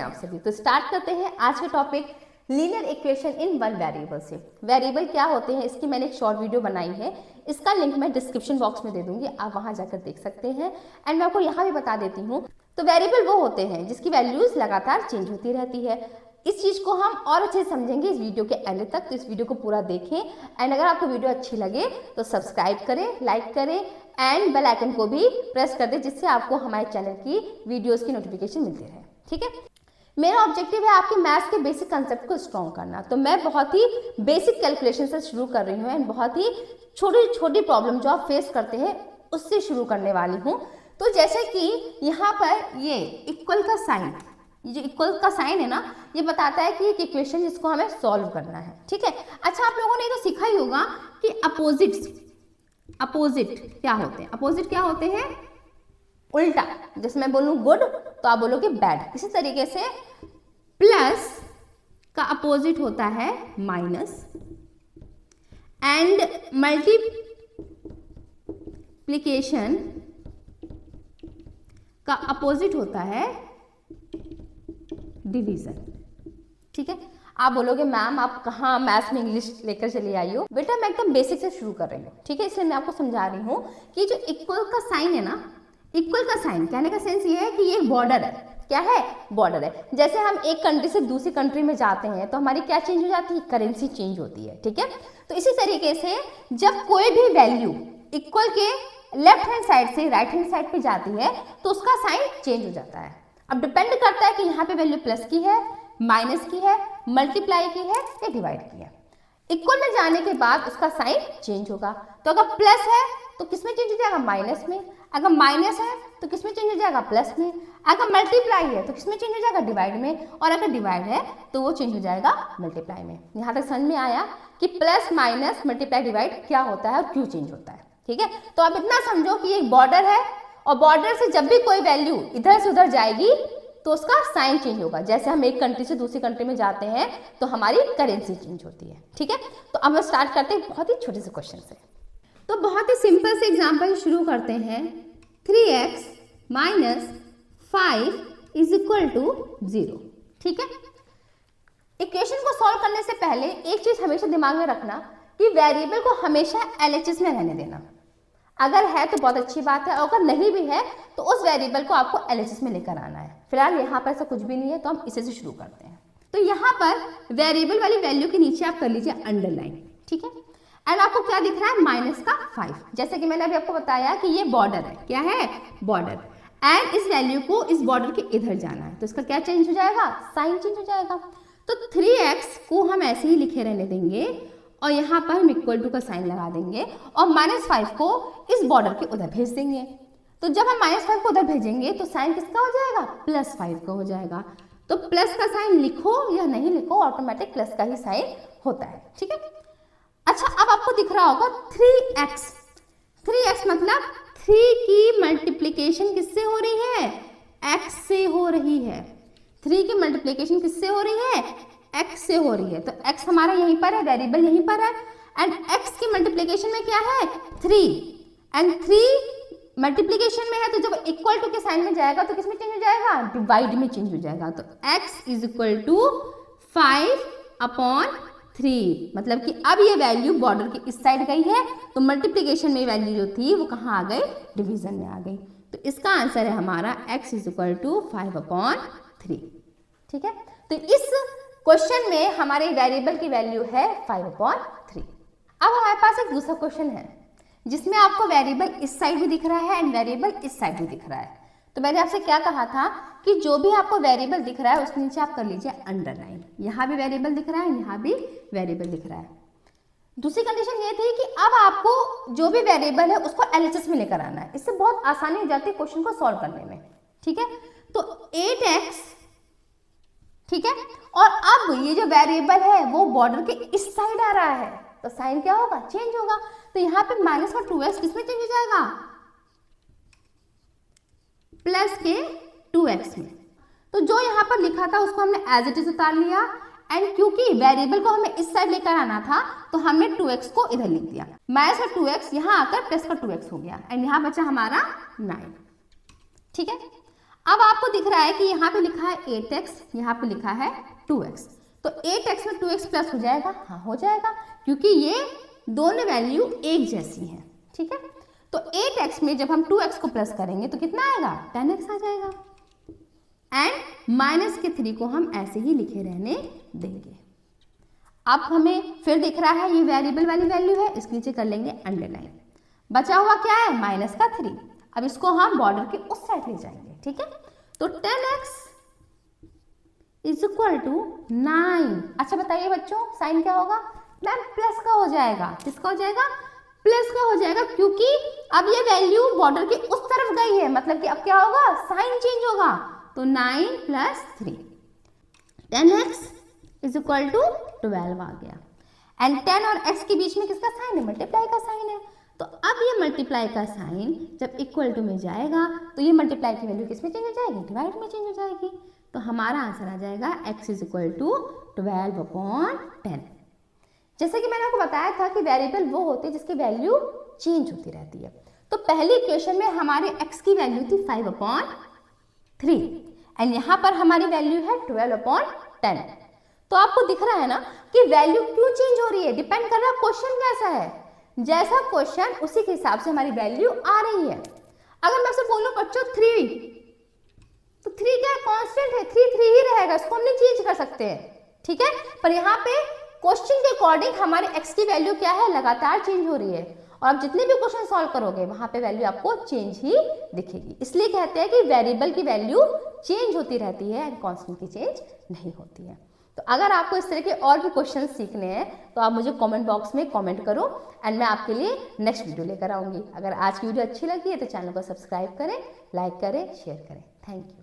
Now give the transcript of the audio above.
हैं आप सभी। तो स्टार्ट करते हैं आज का topic linear equation in one variable से। वेरिएबल क्या होते हैं इसकी मैंने एक शॉर्ट वीडियो बनाई है, इसका लिंक मैं डिस्क्रिप्शन बॉक्स में दे दूंगी, आप वहां जाकर देख सकते हैं। एंड मैं आपको यहाँ भी बता देती हूँ, तो वेरिएबल वो होते हैं जिसकी वैल्यूज लगातार चेंज होती रहती है। इस चीज़ को हम और अच्छे से समझेंगे इस वीडियो के एंड तक, तो इस वीडियो को पूरा देखें। एंड अगर आपको वीडियो अच्छी लगे तो सब्सक्राइब करें, लाइक करें एंड बेल आइकन को भी प्रेस कर दें, जिससे आपको हमारे चैनल की वीडियोस की नोटिफिकेशन मिलती रहे। ठीक है, मेरा ऑब्जेक्टिव है आपके मैथ्स के बेसिक कंसेप्ट को स्ट्रॉन्ग करना। तो मैं बहुत ही बेसिक कैलकुलेशन से शुरू कर रही हूँ एंड बहुत ही छोटी छोटी प्रॉब्लम जो आप फेस करते हैं उससे शुरू करने वाली हूँ। तो जैसे कि यहाँ पर ये इक्वल का साइन, ये जो इक्वल का साइन है ना, ये बताता है कि एक इक्वेशन जिसको हमें सॉल्व करना है। ठीक है, अच्छा आप लोगों ने तो सीखा ही होगा कि अपोजिट क्या होते हैं। अपोजिट क्या होते हैं? उल्टा। जैसे मैं बोलूं गुड तो आप बोलोगे बैड। इसी तरीके से प्लस का अपोजिट होता है माइनस एंड मल्टीप्लिकेशन का अपोजिट होता है डिवीजन। ठीक है, आप बोलोगे मैम आप कहाँ मैथ्स में इंग्लिश लेकर चली आई हो। बेटा मैं एकदम बेसिक से शुरू कर रही हूँ, ठीक है, इसलिए मैं आपको समझा रही हूँ कि जो इक्वल का साइन है ना, इक्वल का साइन कहने का सेंस ये है कि ये बॉर्डर है। क्या है? बॉर्डर है। जैसे हम एक कंट्री से दूसरी कंट्री में जाते हैं तो हमारी क्या चेंज हो जाती है? करेंसी चेंज होती है। ठीक है, तो इसी तरीके से जब कोई भी वैल्यू इक्वल के लेफ्ट हैंड साइड से राइट हैंड साइड पे जाती है तो उसका साइन चेंज हो जाता है। अब डिपेंड करता है कि यहाँ पे वैल्यू प्लस की है, माइनस की है, मल्टीप्लाई की है या डिवाइड की है। इक्वल में जाने के बाद उसका साइन चेंज होगा। तो अगर प्लस है तो किसमें चेंज हो जाएगा? माइनस में। अगर माइनस है तो किसमें चेंज हो जाएगा? प्लस में। अगर मल्टीप्लाई है तो किसमें चेंज हो जाएगा? डिवाइड में। और अगर डिवाइड है तो वो चेंज हो जाएगा मल्टीप्लाई में। यहाँ तक समझ में आया कि प्लस माइनस मल्टीप्लाई डिवाइड क्या होता है और क्यों चेंज होता है। ठीक है, तो आप इतना समझो कि एक बॉर्डर है और बॉर्डर से जब भी कोई वैल्यू इधर से उधर जाएगी तो उसका साइन चेंज होगा। जैसे हम एक कंट्री से दूसरी कंट्री में जाते हैं तो हमारी करेंसी चेंज होती है। ठीक है, तो अब हम स्टार्ट करते हैं बहुत ही छोटे से क्वेश्चन से। तो बहुत ही सिंपल से एग्जांपल शुरू करते हैं। 3x minus 5 is equal to 0। ठीक है, इक्वेशन को सॉल्व करने से पहले एक चीज हमेशा दिमाग में रखना कि वेरिएबल को हमेशा LHS में रहने देना। अगर है तो बहुत अच्छी बात है, और अगर नहीं भी है तो उस वेरिएबल को आपको LHS में लेकर आना है। फिलहाल यहाँ पर ऐसा कुछ भी नहीं है तो हम इसे से शुरू करते हैं। तो यहाँ पर वेरिएबल वाली वैल्यू के नीचे आप कर लीजिए अंडरलाइन। ठीक है, एंड आपको क्या दिख रहा है? माइनस का 5। जैसे कि मैंने अभी आपको बताया कि ये बॉर्डर है। क्या है? बॉर्डर। एंड इस वैल्यू को इस बॉर्डर के इधर जाना है तो इसका क्या चेंज हो जाएगा? साइन चेंज हो जाएगा। तो 3x को हम ऐसे ही लिखे रहने देंगे और यहाँ पर हम इक्वल टू का साइन लगा देंगे और -5 को इस बॉर्डर के उधर भेज देंगे। तो जब हम -5 को उधर भेजेंगे तो साइन किसका हो जाएगा? +5 का हो जाएगा। तो प्लस का साइन लिखो या नहीं लिखो, ऑटोमेटिक प्लस का ही साइन होता है। ठीक है, अच्छा अब आपको दिख रहा होगा 3x। 3x मतलब 3 की मल्टीप्लिकेशन किससे हो रही है? x से हो रही है। 3 की मल्टीप्लिकेशन किससे हो रही है? x से हो रही है। तो x हमारा यहीं पर है, वेरिएबल यहीं पर है। एंड x की मल्टीप्लिकेशन में क्या है? 3। एंड 3 मल्टीप्लिकेशन में है तो जब इक्वल टू के साइन में जाएगा तो किसमें चेंज हो जाएगा? डिवाइड में चेंज हो जाएगा। तो x इज इक्वल टू 5/3। मतलब कि अब ये वैल्यू बॉर्डर के इस साइड गई है तो मल्टीप्लिकेशन में वैल्यू जो थी वो कहाँ आ गई? डिवीजन में आ गई। तो इसका आंसर है हमारा x इज इक्वल टू 5/3। ठीक है, तो इस क्वेश्चन में हमारे वेरिएबल की वैल्यू है 5/3। अब हमारे पास एक दूसरा क्वेश्चन है जिसमें आपको वेरिएबल इस साइड भी दिख रहा है एंड वेरिएबल इस साइड भी दिख रहा है। तो मैंने आपसे क्या कहा था कि जो भी आपको वेरिएबल दिख रहा है उसके नीचे आप कर लीजिए अंडरलाइन। यहाँ भी वेरिएबल दिख रहा है, यहाँ भी वेरिएबल दिख रहा है। दूसरी कंडीशन ये थी कि अब आपको जो भी वेरिएबल है उसको LHS में लेकर आना है। इससे बहुत आसानी हो जाती है क्वेश्चन को सॉल्व करने में। ठीक है, तो 8x, ठीक है, और अब ये जो वेरिएबल है वो बॉर्डर के इस साइड आ रहा है तो साइन क्या होगा? चेंज होगा। तो यहाँ पे माइनस का 2x किसमें चेंज हो जाएगा? प्लस के 2x में। तो जो यहाँ पर लिखा था उसको हमने एज इट इज उतार लिया एंड क्योंकि वेरिएबल को हमें इस साइड लेकर आना था तो हमने 2x को इधर लिख दिया। माइनस का 2x यहाँ आकर प्लस का 2x हो गया एंड यहाँ बचा हमारा 9। ठीक है, अब आपको दिख रहा है कि यहाँ पे लिखा है 8x, यहाँ पे लिखा है 2x, तो 8x में 2x प्लस हो जाएगा, हाँ हो जाएगा, क्योंकि ये दोनों वैल्यू एक जैसी हैं, ठीक है। तो 8x में जब हम 2x को प्लस करेंगे तो कितना आएगा, 10x आ जाएगा, एंड माइनस के 3 को हम ऐसे ही लिखे रहने देंगे। अब हमें फिर दिख रहा है ये वेरिएबल वाली वैल्यू है, इसके नीचे कर लेंगे अंडरलाइन। बचा हुआ क्या है, माइनस का 3। अब इसको हम बॉर्डर के उस साइड ले जाएंगे, ठीक है। तो 10x इज इक्वल टू 9। अच्छा बताइए बच्चों, साइन क्या होगा, मैम प्लस का हो जाएगा। किसका हो जाएगा, प्लस का हो जाएगा, क्योंकि अब ये वैल्यू बॉर्डर के उस तरफ गई है, मतलब कि अब क्या होगा, साइन चेंज होगा। तो 9 plus 3, 10x is equal to 12 आ गया। एंड 10 और x के बीच में किसका साइन है, मल्टीप्लाई का साइन है। तो अब ये मल्टीप्लाई का साइन जब इक्वल टू में जाएगा तो ये मल्टीप्लाई की वैल्यू किस में चेंज हो जाएगी, डिवाइड में चेंज हो जाएगी। तो हमारा आंसर आ जाएगा x इज इक्वल टू 12/10। जैसे कि मैंने आपको बताया था कि वेरिएबल वो होते हैं जिसकी वैल्यू चेंज होती रहती है। तो पहली इक्वेशन में हमारे x की वैल्यू थी 5/3 एंड यहाँ पर हमारी वैल्यू है 12/10। तो आपको दिख रहा है ना कि वैल्यू क्यों चेंज हो रही है, डिपेंड कर रहा है क्वेश्चन कैसा है। जैसा क्वेश्चन उसी के हिसाब से हमारी वैल्यू आ रही है। अगर मैं आपसे बोलूं बच्चों 3, तो 3 क्या कांस्टेंट है, 3 ही रहेगा, इसको हम नहीं चेंज कर सकते हैं, ठीक है। पर यहाँ पे क्वेश्चन के अकॉर्डिंग हमारे x की वैल्यू क्या है, लगातार चेंज हो रही है, और आप जितने भी क्वेश्चन सॉल्व करोगे वहां पे वैल्यू आपको चेंज ही दिखेगी। इसलिए कहते हैं कि वेरिएबल की वैल्यू चेंज होती रहती है एंड कांस्टेंट की चेंज नहीं होती है। तो अगर आपको इस तरह के और भी क्वेश्चन सीखने हैं तो आप मुझे कमेंट बॉक्स में कमेंट करो एंड मैं आपके लिए नेक्स्ट वीडियो लेकर आऊँगी। अगर आज की वीडियो अच्छी लगी है तो चैनल को सब्सक्राइब करें, लाइक करें, शेयर करें। Thank you.